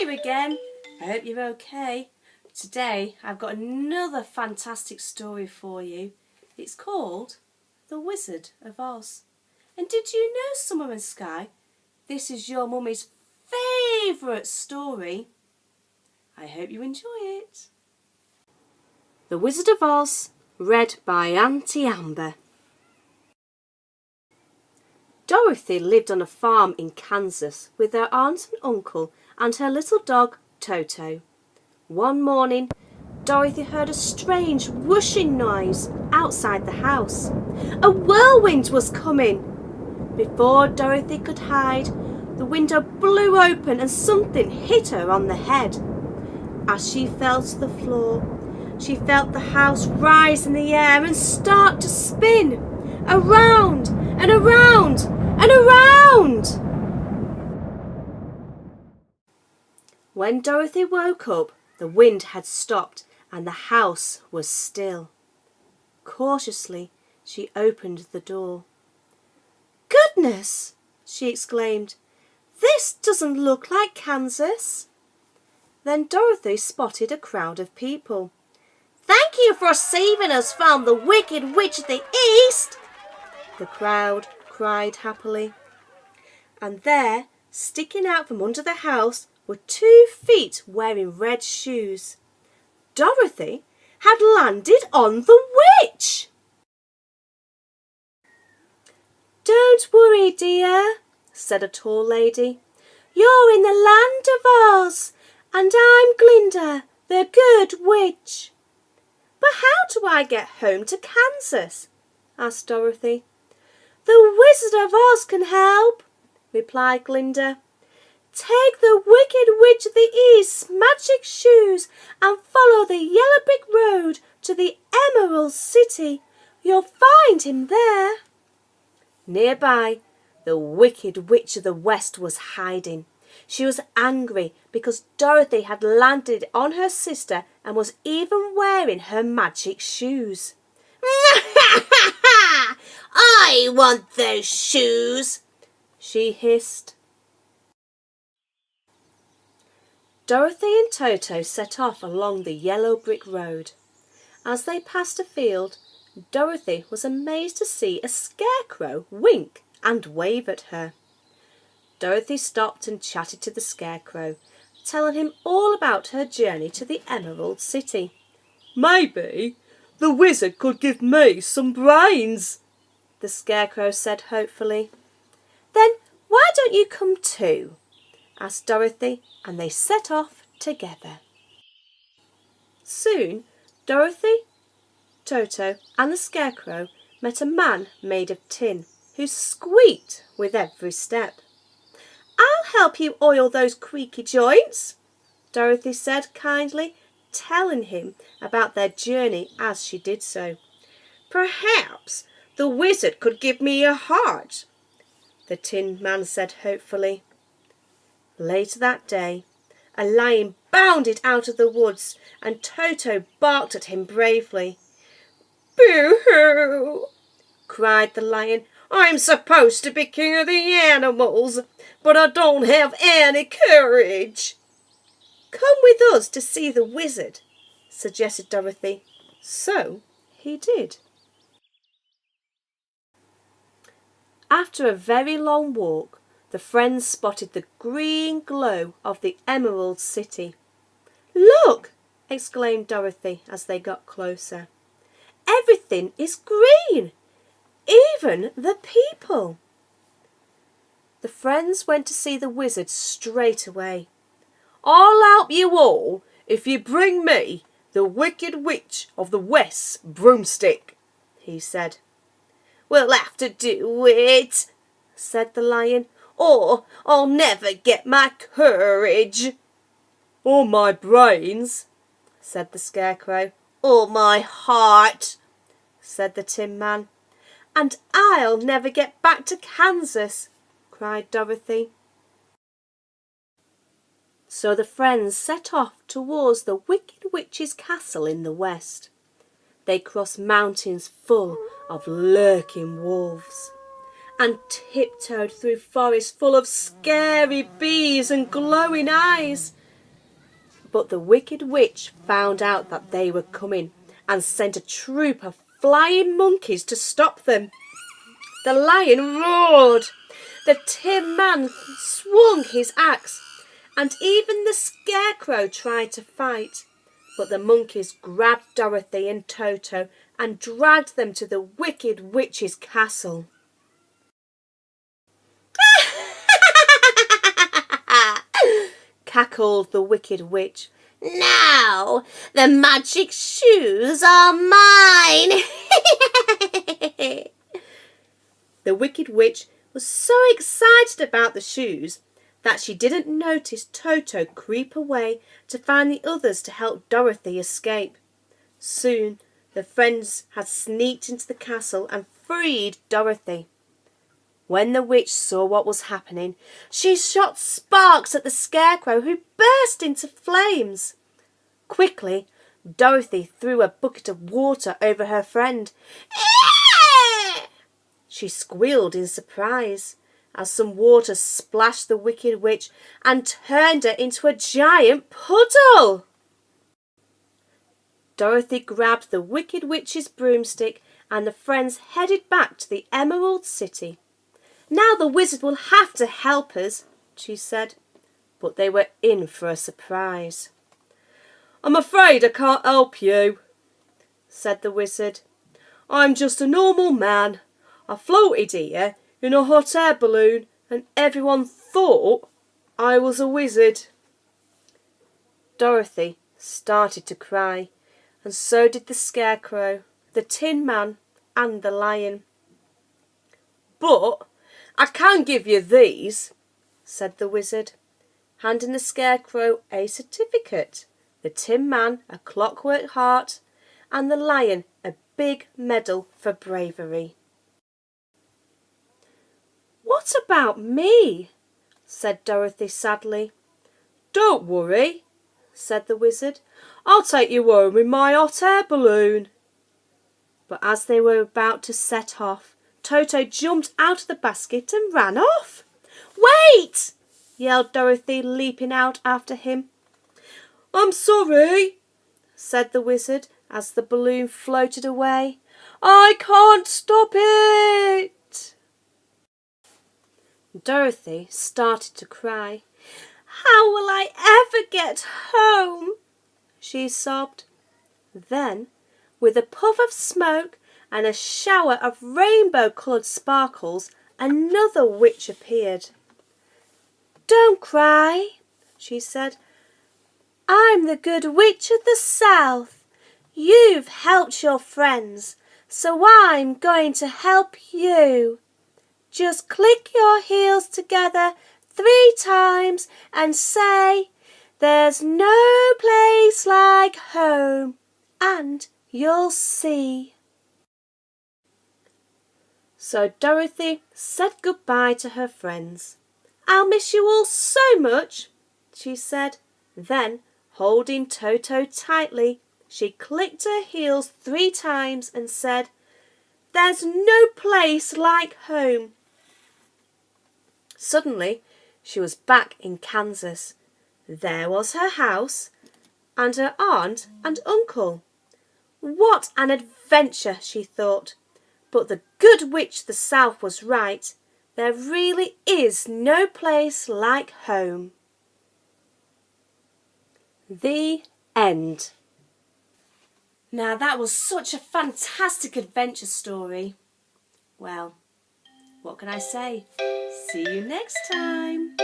here again. I hope you're okay. Today I've got another fantastic story for you. It's called The Wizard of Oz. And did you know, Summer and Sky, this is your mummy's favourite story? I hope you enjoy it. The Wizard of Oz, read by Aunty Amber. Dorothy lived on a farm in Kansas with her aunt and uncle and her little dog, Toto. One morning, Dorothy heard a strange whooshing noise outside the house. A whirlwind was coming. Before Dorothy could hide, the window blew open and something hit her on the head. As she fell to the floor, she felt the house rise in the air and start to spin, around and around and around. When Dorothy woke up, the wind had stopped and the house was still. Cautiously, she opened the door. "Goodness!" she exclaimed. "This doesn't look like Kansas." Then Dorothy spotted a crowd of people. "Thank you for saving us from the Wicked Witch of the East!" the crowd cried happily. And there, sticking out from under the house, were 2 feet wearing red shoes. Dorothy had landed on the witch! "Don't worry, dear," said a tall lady. "You're in the land of Oz, and I'm Glinda, the good witch." "But how do I get home to Kansas?" asked Dorothy. "The Wizard of Oz can help," replied Glinda. "Take the Wicked Witch of the East's magic shoes and follow the yellow brick road to the Emerald City. You'll find him there." Nearby, the Wicked Witch of the West was hiding. She was angry because Dorothy had landed on her sister and was even wearing her magic shoes. "I want those shoes," she hissed. Dorothy and Toto set off along the yellow brick road. As they passed a field, Dorothy was amazed to see a scarecrow wink and wave at her. Dorothy stopped and chatted to the scarecrow, telling him all about her journey to the Emerald City. "Maybe the wizard could give me some brains," the scarecrow said hopefully. "Then why don't you come too?" asked Dorothy, and they set off together. Soon Dorothy, Toto and the scarecrow met a man made of tin who squeaked with every step. "I'll help you oil those creaky joints," Dorothy said kindly, telling him about their journey as she did so. "Perhaps the wizard could give me a heart," the tin man said hopefully. Later that day, a lion bounded out of the woods and Toto barked at him bravely. "Boo-hoo!" cried the lion. "I'm supposed to be king of the animals, but I don't have any courage." "Come with us to see the wizard," suggested Dorothy. So he did. After a very long walk, the friends spotted the green glow of the Emerald City. "Look!" exclaimed Dorothy as they got closer. "Everything is green, even the people." The friends went to see the wizard straight away. "I'll help you all if you bring me the Wicked Witch of the West's broomstick," he said. "We'll have to do it," said the lion, "or I'll never get my courage." "Or my brains," said the scarecrow. "Or my heart," said the tin man. "And I'll never get back to Kansas," cried Dorothy. So the friends set off towards the Wicked Witch's castle in the west. They crossed mountains full of lurking wolves and tiptoed through forests full of scary bees and glowing eyes. But the Wicked Witch found out that they were coming and sent a troop of flying monkeys to stop them. The lion roared, the Tin Man swung his axe, and even the Scarecrow tried to fight. But the monkeys grabbed Dorothy and Toto and dragged them to the Wicked Witch's castle. Cackled the Wicked Witch. Now the magic shoes are mine. The Wicked Witch was so excited about the shoes that she didn't notice Toto creep away to find the others to help Dorothy escape. Soon the friends had sneaked into the castle and freed Dorothy. When the witch saw what was happening, she shot sparks at the Scarecrow, who burst into flames. Quickly, Dorothy threw a bucket of water over her friend. She squealed in surprise as some water splashed the Wicked Witch and turned her into a giant puddle. Dorothy grabbed the Wicked Witch's broomstick and the friends headed back to the Emerald City. Now the wizard will have to help us, she said, but they were in for a surprise. I'm afraid I can't help you, said the wizard. I'm just a normal man. I floated here in a hot air balloon and everyone thought I was a wizard. Dorothy started to cry, and so did the Scarecrow, the Tin Man and the Lion. But I can give you these, said the wizard, handing the Scarecrow a certificate, the Tin Man a clockwork heart, and the Lion a big medal for bravery. What about me? Said Dorothy sadly. Don't worry, said the wizard. I'll take you home in my hot air balloon. But as they were about to set off, Toto jumped out of the basket and ran off. Wait! Yelled Dorothy, leaping out after him. I'm sorry, said the wizard as the balloon floated away. I can't stop it. Dorothy started to cry. How will I ever get home? She sobbed. Then, with a puff of smoke and a shower of rainbow-coloured sparkles, another witch appeared. Don't cry, she said. I'm the Good Witch of the South. You've helped your friends, so I'm going to help you. Just click your heels together 3 times and say, there's no place like home, and you'll see. So Dorothy said goodbye to her friends. I'll miss you all so much, she said. Then, holding Toto tightly, she clicked her heels 3 times and said, there's no place like home. Suddenly, she was back in Kansas. There was her house and her aunt and uncle. What an adventure, she thought. But the Good Witch of the South was right. There really is no place like home. The end. Now that was such a fantastic adventure story. Well, what can I say? See you next time.